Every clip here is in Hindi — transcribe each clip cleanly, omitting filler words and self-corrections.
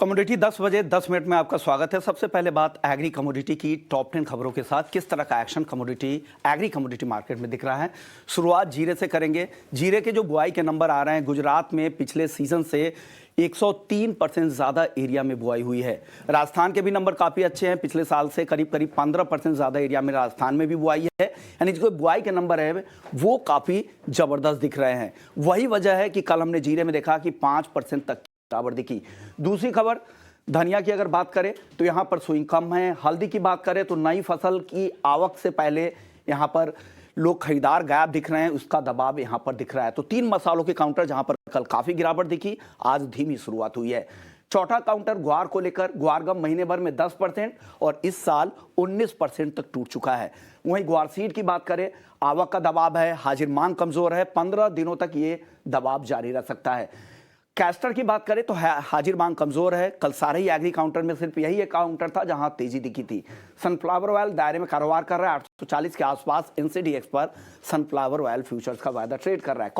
कमोडिटी 10 बजे 10 मिनट में आपका स्वागत है। सबसे पहले बात एग्री कमोडिटी की टॉप 10 खबरों के साथ किस तरह का एक्शन एग्री कमोडिटी मार्केट में दिख रहा है। शुरुआत जीरे से करेंगे। जीरे के जो बुआई के नंबर आ रहे हैं, गुजरात में पिछले सीजन से 103% ज़्यादा एरिया में बुआई हुई है। राजस्थान के भी नंबर काफ़ी अच्छे हैं, पिछले साल से करीब 15% ज़्यादा एरिया में राजस्थान में भी बुआई है, यानी जो बुआई के नंबर है वो काफ़ी ज़बरदस्त दिख रहे हैं। वही वजह है कि कल हमने जीरे में देखा कि 5% तक गिरावट दिखी। दूसरी खबर धनिया की अगर बात करें तो यहां पर स्विंग कम है। हल्दी की बात करें तो नई फसल की आवक से पहले यहां पर लोग खरीदार गायब दिख रहे हैं, उसका दबाव यहां पर दिख रहा है। तो 3 मसालों के काउंटर जहां पर कल काफी गिरावट दिखी, आज धीमी शुरुआत हुई है। चौथा काउंटर ग्वार को लेकर, ग्वार गम महीने भर में 10% और इस साल 19% तक टूट चुका है। वहीं ग्वार सीड की बात करें, आवक का दबाव है, हाजिर मांग कमजोर है, 15 दिनों तक ये दबाव जारी रह सकता है। कैस्टर की बात करें तो हाजिर मांग कमजोर है। कल सारे ही एग्री काउंटर में सिर्फ यही एक काउंटर था जहां तेजी दिखी थी। सनफ्लावर ऑयल दायरे में कारोबार कर रहा है, 840 के आसपास एनसीडीएक्स पर सनफ्लावर ऑयल फ्यूचर्स का वायदा ट्रेड कर रहा है।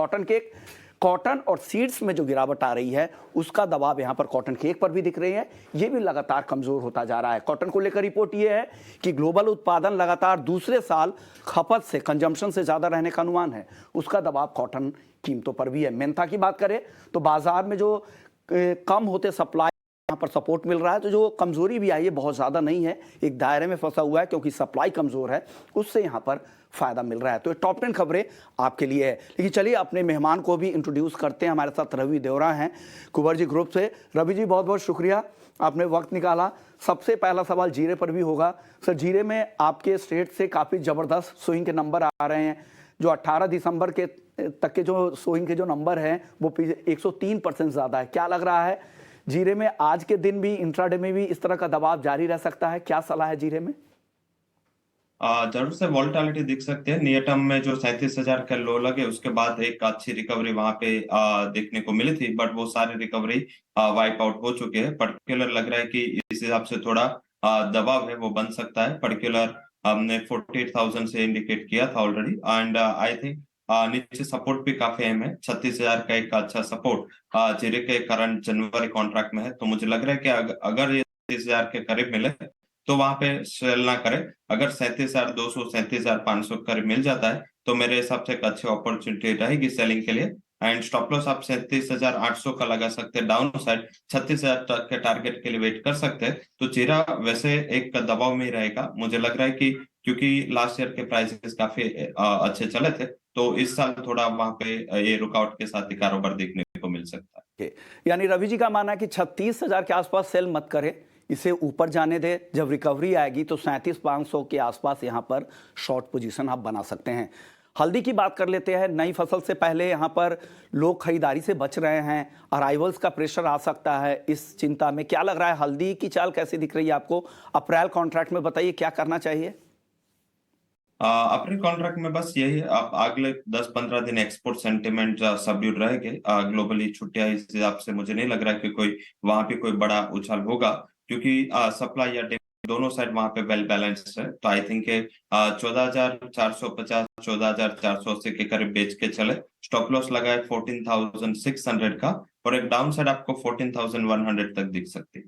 कॉटन और सीड्स में जो गिरावट आ रही है उसका दबाव यहां पर कॉटन केक पर भी दिख रही है, ये भी लगातार कमजोर होता जा रहा है। कॉटन को लेकर रिपोर्ट ये है कि ग्लोबल उत्पादन लगातार दूसरे साल खपत से, कंजम्पशन से ज्यादा रहने का अनुमान है, उसका दबाव कॉटन कीमतों पर भी है। मेंथा की बात करें तो बाजार में जो कम होते सप्लाई यहाँ पर सपोर्ट मिल रहा है, तो जो कमजोरी भी आई है बहुत ज्यादा नहीं है, एक दायरे में फंसा हुआ है क्योंकि सप्लाई कमजोर है, उससे यहाँ पर फायदा मिल रहा है। तो ये टॉप 10 खबरें आपके लिए है। लेकिन चलिए अपने मेहमान को भी इंट्रोड्यूस करते हैं। हमारे साथ रवि देवरा हैं कुंवर ग्रुप से। रवि जी, बहुत बहुत शुक्रिया, आपने वक्त निकाला। सबसे पहला सवाल जीरे पर भी होगा। सर, जीरे में आपके स्टेट से काफ़ी ज़बरदस्त स्विंग के नंबर आ रहे हैं। जो 18 दिसंबर के तक के जो स्विंग के जो नंबर हैं वो 103% ज़्यादा है। क्या लग रहा है जीरे में आज के दिन भी, इंट्राडे में भी इस तरह का दबाव जारी रह सकता है? क्या सलाह है जीरे में? जरूर से वॉलेटिलिटी दिख सकती है। नियर टर्म में जो 37,000 का लो लगे उसके बाद एक अच्छी रिकवरी वहां पे देखने को मिली थी, बट वो सारी रिकवरी वाइप आउट हो चुके हैं। पर्टिकुलर लग रहा है कि इस हिसाब से थोड़ा दबाव है वो बन सकता है। पर्टिकुलर हमने 48,000 से इंडिकेट किया था ऑलरेडी, एंड आई थिंक नीचे सपोर्ट भी काफी अहम है। 36,000 का एक अच्छा सपोर्ट जीरे के करंट जनवरी कॉन्ट्रैक्ट में है, तो मुझे लग रहा है कि अगर ये 30,000 के करीब मिले तो वहां पे सेल ना करें। अगर 37,200 37,500 करीब मिल जाता है तो मेरे हिसाब से एक अच्छी अपॉर्चुनिटी रहेगी सेलिंग के लिए। एंड स्टॉप लॉस आप 37,800 का लगा सकते हैं, डाउन साइड 36,000 तक के टारगेट के लिए वेट कर सकते हैं। तो जीरा वैसे एक दबाव में ही रहेगा। मुझे लग रहा है कि क्योंकि लास्ट ईयर के प्राइसेस काफी अच्छे चले थे, तो इस साल थोड़ा वहां पे ये रुकावट के साथ ही कारोबार देखने को मिल सकता है। यानी रवि जी का मानना है कि 36,000 के आसपास सेल मत करें, इसे ऊपर जाने दे। जब रिकवरी आएगी तो 37,500 के आसपास यहां पर शॉर्ट पोजीशन आप बना सकते हैं। हल्दी की बात कर लेते हैं। नई फसल से पहले यहां पर लोग खरीदारी से बच रहे हैं, अराइवल्स का प्रेशर आ सकता है। इस चिंता में क्या लग रहा है, हल्दी की चाल कैसी दिख रही है आपको? अप्रैल कॉन्ट्रैक्ट में बताइए क्या करना चाहिए? अप्रैल कॉन्ट्रैक्ट में बस यही है, आप अगले 10-15 दिन एक्सपोर्ट सेंटिमेंट सबड्यूड रहेंगे। ग्लोबली छुट्टियां, इस हिसाब से मुझे नहीं लग रहा है कि कोई वहां पे कोई बड़ा उछाल होगा, क्योंकि सप्लाई या दोनों साइड वहां पे वेल बैलेंस्ड है। तो आई थिंक 14,450 14,480 के करीब बेच के चले। स्टॉप लॉस लगा है 14,600 का, और एक डाउन साइड आपको 14,100 तक दिख सकती है।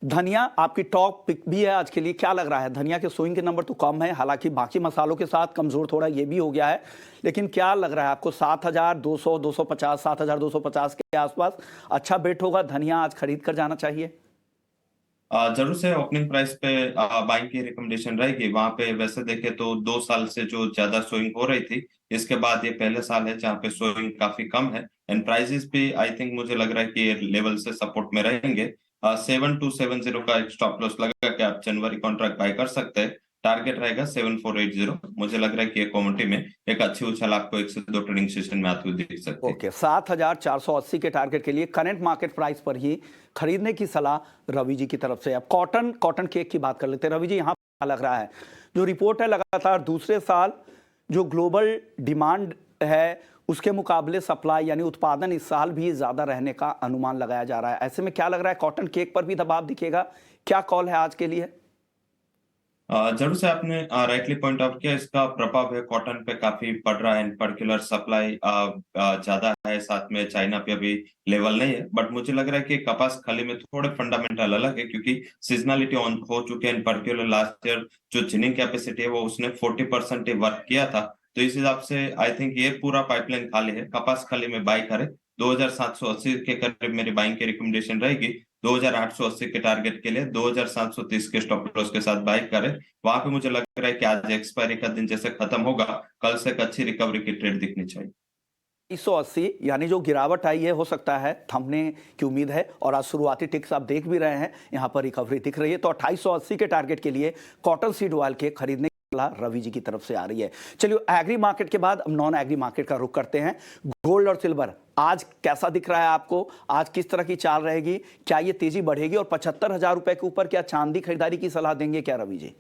धनिया आपकी टॉप पिक भी है आज के लिए। क्या लग रहा है, धनिया के स्विंग के नंबर तो कम है, हालांकि बाकी मसालों के साथ कमजोर थोड़ा ये भी हो गया है, लेकिन क्या लग रहा है आपको 7,200 250 7,250 के आसपास अच्छा बेट होगा? धनिया आज खरीद कर जाना चाहिए? जरूर से ओपनिंग प्राइस पे बाइंग की रिकमेंडेशन रहेगी। वहां पे वैसे देखे तो 2 साल से जो ज्यादा सोइंग हो रही थी, इसके बाद ये पहले साल है जहाँ पे सोइंग काफी कम है। एंड प्राइसेस भी आई थिंक मुझे लग रहा है कि ये लेवल से सपोर्ट में रहेंगे। 7,270 का एक स्टॉप लॉस लगा कि आप जनवरी कॉन्ट्रैक्ट बाय कर सकते हैं। टारगेट रहेगा 7,480। मुझे लग रहा है कि ये कमोडिटी में एक अच्छी उछाल आपको 1 से 2 ट्रेडिंग सेशन में आती हुई दिख सकती है। ओके, 7,480 के टारगेट के लिए करंट मार्केट प्राइस पर ही खरीदने की सलाह रवि जी की तरफ से। अब कॉटन केक की बात कर लेते हैं। रवि जी, यहाँ पर लग रहा है जो रिपोर्ट है, लगातार दूसरे साल जो ग्लोबल डिमांड है उसके मुकाबले सप्लाई यानी उत्पादन इस साल भी ज्यादा रहने का अनुमान लगाया जा रहा है। ऐसे में क्या लग रहा है, कॉटन केक पर भी दबाव दिखेगा? क्या कॉल है आज के लिए? जरूर से आपने राइटली पॉइंट आउट किया। इसका प्रभाव है कॉटन पे काफी पड़ रहा है। इन पर्टिकुलर सप्लाई ज्यादा है, साथ में चाइना पे अभी लेवल नहीं है। बट मुझे लग रहा है कि कपास खली में थोड़े फंडामेंटल अलग है, क्योंकि सीजनलिटी ऑन हो चुके हैं। इन पर्टिकुलर लास्ट ईयर जो जिनिंग कैपेसिटी है वो उसने 40% ही वर्क किया था। तो इस हिसाब से आई थिंक ये पूरा पाइपलाइन खाली है। कपास खली में बाई करे 2780 के करीब मेरी बाइंग की रिकमेंडेशन रहेगी। 2880 के टारगेट के लिए 2730 के स्टॉप लॉस के साथ बाई करें। वहां पे मुझे लग रहा है कि आज एक्सपायरी का दिन जैसे खत्म होगा, कल से एक अच्छी रिकवरी की ट्रेड दिखनी चाहिए। 380 यानी जो गिरावट आई है हो सकता है थमने की उम्मीद है, और आज शुरुआती टिक्स आप देख भी रहे हैं, यहां पर रिकवरी दिख रही है। तो 2880 के टारगेट के लिए कॉटन सीड ऑयल के खरीदने की सलाह रवि जी की तरफ से आ रही है। चलिए एग्री मार्केट के बाद अब नॉन एग्री मार्केट का रुख करते हैं। गोल्ड और सिल्वर आज कैसा दिख रहा है आपको? आज किस तरह की चाल रहेगी? क्या ये तेजी बढ़ेगी? और 75,000 रुपए के ऊपर क्या चांदी खरीदारी की सलाह देंगे क्या रवि जी?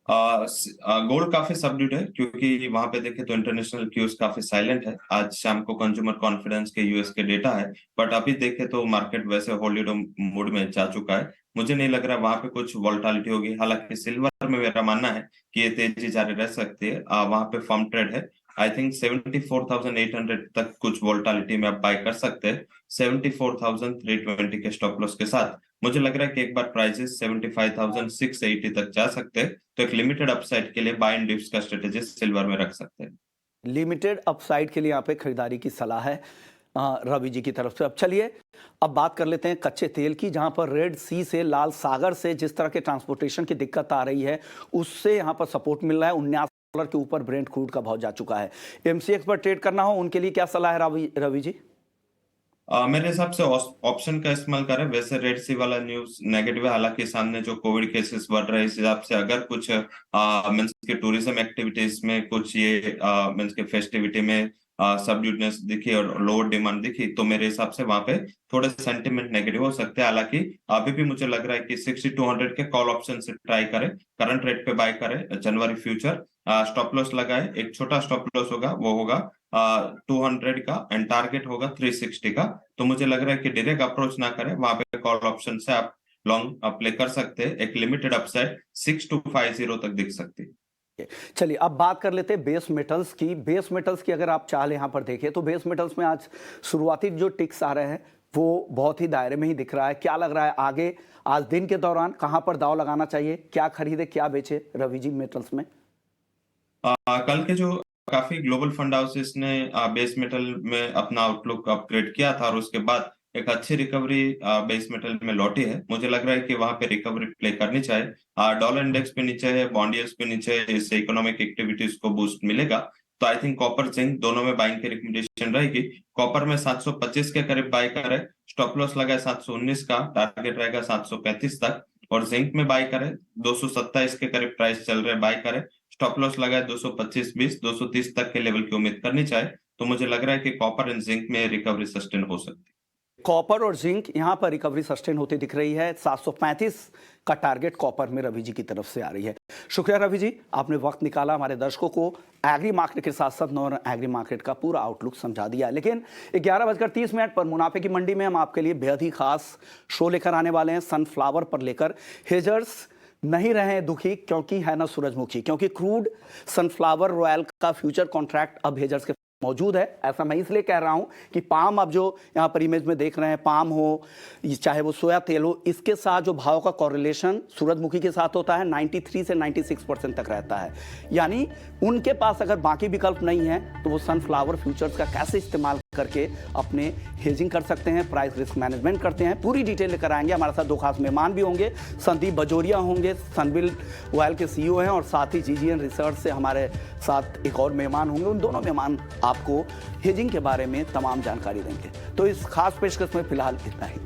गोल्ड काफी सबड्यूड है, क्योंकि वहां पे देखे तो इंटरनेशनल क्यूज काफी साइलेंट है। आज शाम को कंज्यूमर कॉन्फिडेंस के यूएस के डेटा है, बट अभी देखे तो मार्केट वैसे होल्ड मोड में जा चुका है। मुझे नहीं लग रहा वहां पे कुछ वॉलेटिलिटी होगी। हालांकि सिल्वर में मेरा मानना है कि ये तेजी जारी रह सकती है। वहां पे फर्म ट्रेड है। आई थिंक 74,800 तक कुछ वॉलेटिलिटी में आप बाय कर सकते हैं। 74,320 के स्टॉप लॉस के साथ मुझे लग रहा है कि एक बार प्राइसेस 75,680 तक जा सकते हैं। तो एक लिमिटेड अपसाइड के लिए बाय एंड डिप्स का स्ट्रेटेजी सिल्वर में रख सकते हैं। लिमिटेड अपसाइड के लिए यहाँ पे खरीदारी की सलाह है रवि जी की तरफ से। अब चलिए अब बात कर लेते हैं कच्चे तेल की, जहां पर रेड सी से लाल सागर से जिस तरह के ट्रांसपोर्टेशन की दिक्कत आ रही है उससे यहाँ पर सपोर्ट मिल रहा है। $79 के ऊपर ब्रेंट क्रूड का भाव जा चुका है। एमसीएक्स पर ट्रेड करना हो उनके लिए क्या सलाह है रवि जी? मेरे हिसाब से ऑप्शन का इस्तेमाल करें। वैसे रेड सी वाला न्यूज नेगेटिव है, हालांकि सामने जो कोविड केसेस बढ़ रहे हैं इस हिसाब से अगर कुछ मीन्स के टूरिज्म एक्टिविटीज में कुछ ये मीन्स के फेस्टिविटी में सबड्यूडनेस दिखी और लोअर डिमांड दिखी, तो मेरे हिसाब से वहां पे थोड़े सेंटिमेंट नेगेटिव हो सकते हैं। हालांकि अभी भी मुझे लग रहा है कि 6200 के कॉल ऑप्शन से ट्राई करें, करंट रेट पे बाय करें जनवरी फ्यूचर। स्टॉप लॉस लगाए, एक छोटा स्टॉप लॉस होगा, वो होगा 200 का, एंड टारगेट होगा 360 का। तो मुझे लग रहा है कि डायरेक्ट अप्रोच ना करें, वहां पे कॉल ऑप्शन से आप लॉन्ग प्ले कर सकते हैं। एक लिमिटेड अपसाइड 6250 तक दिख सकती है। चलिए अब बात कर लेते हैं बेस मेटल्स की। बेस मेटल्स की अगर आप चाल यहाँ पर देखें तो बेस मेटल्स में आज शुरुआती जो टिक्स आ रहे हैं वो बहुत ही दायरे में ही दिख रहा है। क्या लग रहा है आगे आज दिन के दौरान कहां पर दाव लगाना चाहिए? क्या खरीदे क्या बेचे रवि जी मेटल्स में? कल के जो काफी ग्लोबल फंड हाउसेस ने बेस मेटल में अपना आउटलुक अपग्रेड किया था, और उसके बाद एक अच्छी रिकवरी बेस मेटल में लौटी है। मुझे लग रहा है कि वहां पे रिकवरी प्ले करनी चाहिए। डॉलर इंडेक्स पे नीचे है, बॉन्ड यील्ड्स पे नीचे है, इससे इकोनॉमिक एक्टिविटीज को बूस्ट मिलेगा। तो आई थिंक कॉपर जिंक दोनों में बाइंग की रिकमेंडेशन रहेगी। कॉपर में 725 के करीब बाय करे, स्टॉप लॉस लगाए 719 का, टारगेट रहेगा 735 तक। और जिंक में बाय करे 227 के करीब प्राइस चल रहे, बाय करे, स्टॉप लॉस लगाए 225-20, 230 तक के लेवल की उम्मीद करनी चाहिए। तो मुझे लग रहा है कि कॉपर एंड जिंक में रिकवरी सस्टेन हो सकती है। कॉपर और जिंक यहां पर रिकवरी सस्टेन होती दिख रही है। 735 का टारगेट कॉपर में रवि जी की तरफ से आ रही है। शुक्रिया रवि जी, आपने वक्त निकाला हमारे दर्शकों को एग्री मार्केट के साथ साथ नॉन एग्री मार्केट का पूरा आउटलुक समझा दिया। लेकिन 11:30 पर मुनाफे की मंडी में हम आपके लिए बेहद ही खास शो लेकर आने वाले हैं। सनफ्लावर पर लेकर हेजर्स नहीं रहे दुखी, क्योंकि है ना सूरजमुखी, क्योंकि क्रूड सनफ्लावर रॉयल का फ्यूचर कॉन्ट्रैक्ट अब हेजर्स के मौजूद है। ऐसा मैं इसलिए कह रहा हूं कि पाम अब जो यहाँ पर इमेज में देख रहे हैं, पाम हो चाहे वो सोया तेल हो, इसके साथ जो भाव का कॉरिलेशन सूरजमुखी के साथ होता है 93 से 96% तक रहता है। यानी उनके पास अगर बाकी विकल्प नहीं है तो वो सनफ्लावर फ्यूचर्स का कैसे इस्तेमाल करके अपने हेजिंग कर सकते हैं, प्राइस रिस्क मैनेजमेंट करते हैं, पूरी डिटेल लेकर आएंगे। हमारे साथ दो खास मेहमान भी होंगे। संदीप बजोरिया होंगे, सनबिल ऑयल के सीईओ हैं, और साथ ही जीजीएन रिसर्च से हमारे साथ एक और मेहमान होंगे। उन दोनों मेहमान आपको हेजिंग के बारे में तमाम जानकारी देंगे। तो इस खास पेशकश में फिलहाल इतना ही।